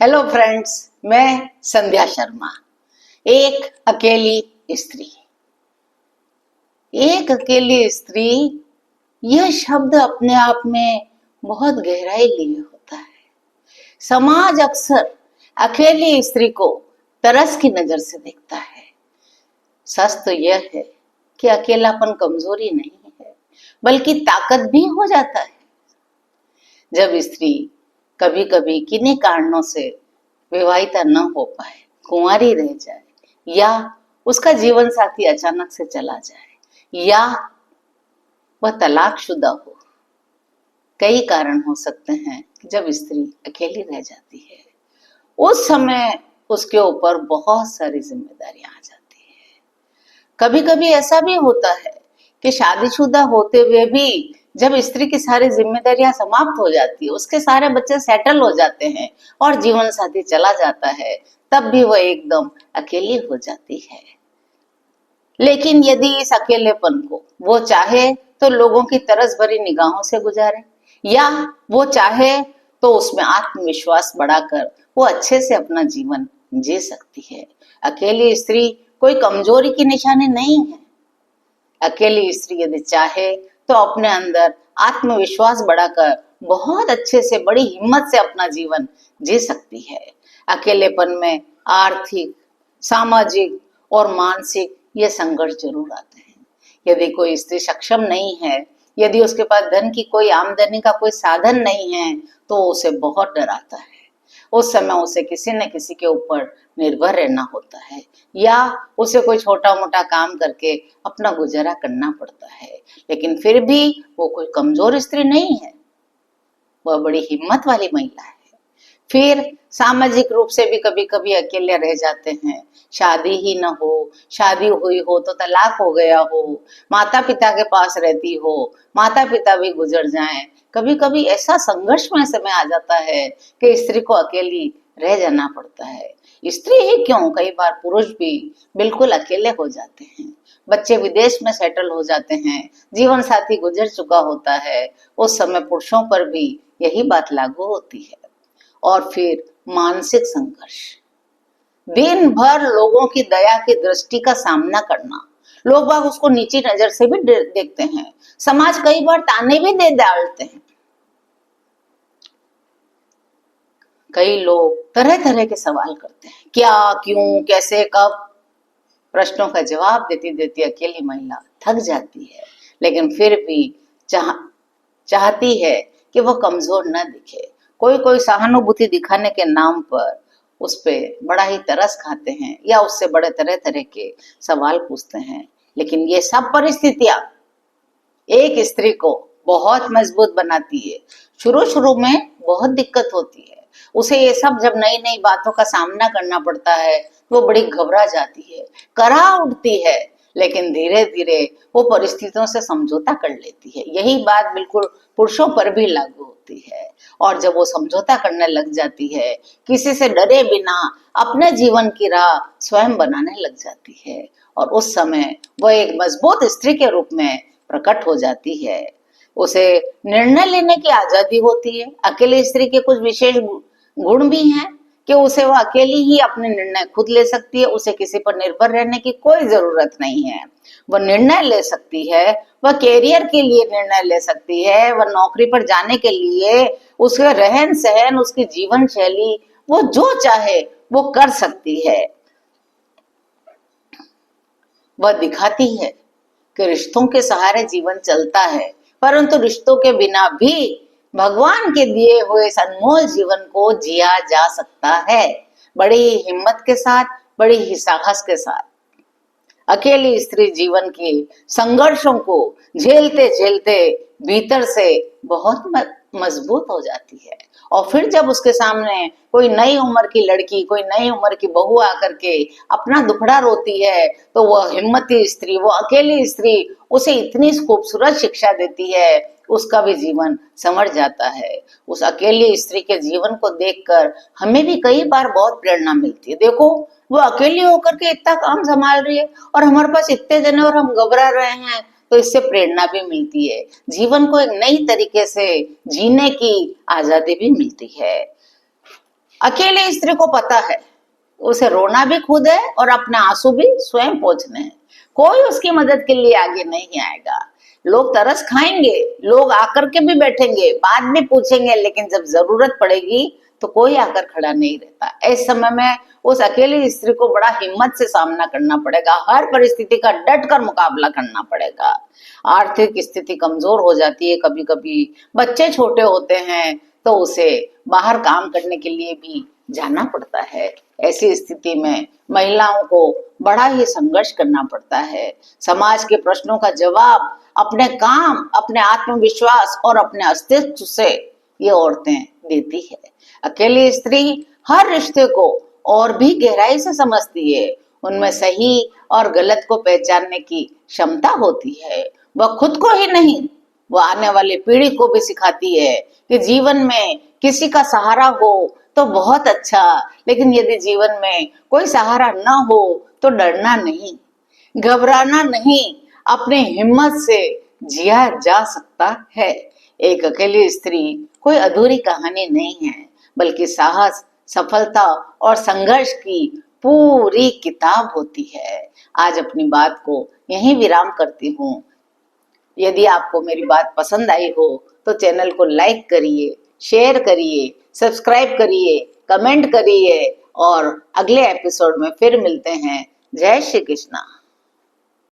Hello friends, मैं संध्या शर्मा। एक अकेली स्त्री। एक अकेली स्त्री, यह शब्द अपने आप में बहुत गहराई लिए होता है। समाज अक्सर अकेली स्त्री को तरस की नजर से देखता है। सच तो यह है कि अकेलापन कमजोरी नहीं है, बल्कि ताकत भी हो जाता है। जब स्त्री कभी कभी किन्हीं कारणों से विवाहिता न हो पाए, कुंवारी रह जाए, या उसका जीवन साथी अचानक से चला जाए, या वह तलाकशुदा हो, कई कारण हो सकते हैं जब स्त्री अकेली रह जाती है। उस समय उसके ऊपर बहुत सारी जिम्मेदारियां आ जाती है। कभी कभी ऐसा भी होता है कि शादीशुदा होते हुए भी जब स्त्री की सारी जिम्मेदारियां समाप्त हो जाती है, उसके सारे बच्चे सेटल हो जाते हैं और जीवन साथी चला जाता है, तब भी वह एकदम अकेली हो जाती है। लेकिन यदि इस अकेलेपन को वो चाहे तो लोगों की तरस भरी निगाहों से गुजारे, या वो चाहे तो उसमें आत्मविश्वास बढ़ाकर वो अच्छे से अपना जीवन जी सकती है। अकेली स्त्री कोई कमजोरी की निशानी नहीं है। अकेली स्त्री यदि चाहे तो अपने अंदर आत्मविश्वास बढ़ाकर बहुत अच्छे से, बड़ी हिम्मत से अपना जीवन जी सकती है। अकेलेपन में आर्थिक, सामाजिक और मानसिक ये संघर्ष जरूर आते हैं। यदि कोई स्त्री सक्षम नहीं है, यदि उसके पास धन की कोई आमदनी का कोई साधन नहीं है, तो उसे बहुत डर आता है। उस समय उसे किसी न किसी के ऊपर निर्भर रहना होता है, या उसे कोई छोटा मोटा काम करके अपना गुजारा करना पड़ता है। लेकिन फिर भी वो कोई कमजोर स्त्री नहीं है, वह बड़ी हिम्मत वाली महिला है। फिर सामाजिक रूप से भी कभी कभी अकेले रह जाते हैं। शादी ही न हो, शादी हुई हो तो तलाक हो गया हो, माता पिता के पास रहती हो, माता पिता भी गुजर जाएं, कभी कभी ऐसा संघर्षमय समय आ जाता है कि स्त्री को अकेली रह जाना पड़ता है। स्त्री ही क्यों, कई बार पुरुष भी बिल्कुल अकेले हो जाते हैं। बच्चे विदेश में सेटल हो जाते हैं, जीवन साथी गुजर चुका होता है, उस समय पुरुषों पर भी यही बात लागू होती है। और फिर मानसिक संघर्ष, दिन भर लोगों की दया की दृष्टि का सामना करना, लोग बाग उसको नीची नजर से भी देखते हैं, समाज कई बार ताने भी दे डालते हैं। कई लोग तरह तरह के सवाल करते हैं, क्या, क्यों, कैसे, कब। प्रश्नों का जवाब देती देती अकेली महिला थक जाती है, लेकिन फिर भी चाहती है कि वह कमजोर न दिखे। कोई कोई सहानुभूति दिखाने के नाम पर उस पे बड़ा ही तरस खाते हैं, या उससे बड़े तरह तरह के सवाल पूछते हैं। लेकिन ये सब परिस्थितियां एक स्त्री को बहुत मजबूत बनाती है। शुरू शुरू में बहुत दिक्कत होती है उसे, ये सब जब नई नई बातों का सामना करना पड़ता है वो बड़ी घबरा जाती है, करा उठती है। लेकिन धीरे धीरे वो परिस्थितियों से समझौता कर लेती है। यही बात बिल्कुल पुरुषों पर भी लागू होती है। और जब वो समझौता करने लग जाती है, किसी से डरे बिना अपने जीवन की राह स्वयं बनाने लग जाती है, और उस समय वह एक मजबूत स्त्री के रूप में प्रकट हो जाती है। उसे निर्णय लेने की आजादी होती है। अकेली स्त्री के कुछ विशेष गुण भी हैं कि उसे वह अकेली ही अपने निर्णय खुद ले सकती है, उसे किसी पर निर्भर रहने की कोई जरूरत नहीं है। वह निर्णय ले सकती है, वह कैरियर के लिए निर्णय ले सकती है, वह नौकरी पर जाने के लिए, उसके रहन सहन, उसकी जीवन शैली, वो जो चाहे वो कर सकती है। वह दिखाती है कि रिश्तों के सहारे जीवन चलता है, परंतु रिश्तों के बिना भी भगवान के दिए हुए इस अनमोल जीवन को जिया जा सकता है, बड़ी हिम्मत के साथ, बड़ी ही साहस के साथ। अकेली स्त्री जीवन के संघर्षों को झेलते झेलते भीतर से बहुत मजबूत हो जाती है। और फिर जब उसके सामने कोई नई उम्र की लड़की, कोई नई उम्र की बहू आकर के अपना दुखड़ा रोती है, तो वह हिम्मती स्त्री, वो अकेली स्त्री उसे इतनी खूबसूरत शिक्षा देती है, उसका भी जीवन संवर जाता है। उस अकेली स्त्री के जीवन को देखकर हमें भी कई बार बहुत प्रेरणा मिलती है। देखो, वो अकेली होकर के इतना काम संभाल रही है और हमारे पास इतने जने और हम घबरा रहे हैं, तो इससे प्रेरणा भी मिलती है, जीवन को एक नई तरीके से जीने की आजादी भी मिलती है। अकेली स्त्री को पता है उसे रोना भी खुद है और अपने आंसू भी स्वयं पोंछने हैं। कोई उसकी मदद के लिए आगे नहीं आएगा। लोग तरस खाएंगे, लोग आकर के भी बैठेंगे, बात भी पूछेंगे, लेकिन जब जरूरत पड़ेगी तो कोई आकर खड़ा नहीं रहता। ऐसे समय में उस अकेली स्त्री को बड़ा हिम्मत से सामना करना पड़ेगा, हर परिस्थिति का डट कर मुकाबला करना पड़ेगा। आर्थिक स्थिति कमजोर हो जाती है, कभी कभी बच्चे छोटे होते हैं तो उसे बाहर काम करने के लिए भी जाना पड़ता है। ऐसी स्थिति में महिलाओं को बड़ा ही संघर्ष करना पड़ता है। समाज के प्रश्नों का जवाब अपने काम, अपने आत्मविश्वास और अपने अस्तित्व से ये औरतें देती है। अकेली स्त्री हर रिश्ते को और भी गहराई से समझती है। उनमें सही और गलत को पहचानने की क्षमता होती है। वह खुद को ही नहीं, वो आने वाली पीढ़ी को भी सिखाती है कि जीवन में किसी का सहारा हो तो बहुत अच्छा, लेकिन यदि जीवन में कोई सहारा न हो तो डरना नहीं, घबराना नहीं, अपनी हिम्मत से जिया जा सकता है। एक अकेली स्त्री कोई अधूरी कहानी नहीं है, बल्कि साहस, सफलता और संघर्ष की पूरी किताब होती है। आज अपनी बात को यहीं विराम करती हूँ। यदि आपको मेरी बात पसंद आई हो तो चैनल को लाइक करिए, शेयर करिए, सब्सक्राइब करिए, कमेंट करिए और अगले एपिसोड में फिर मिलते हैं। जय श्री कृष्णा।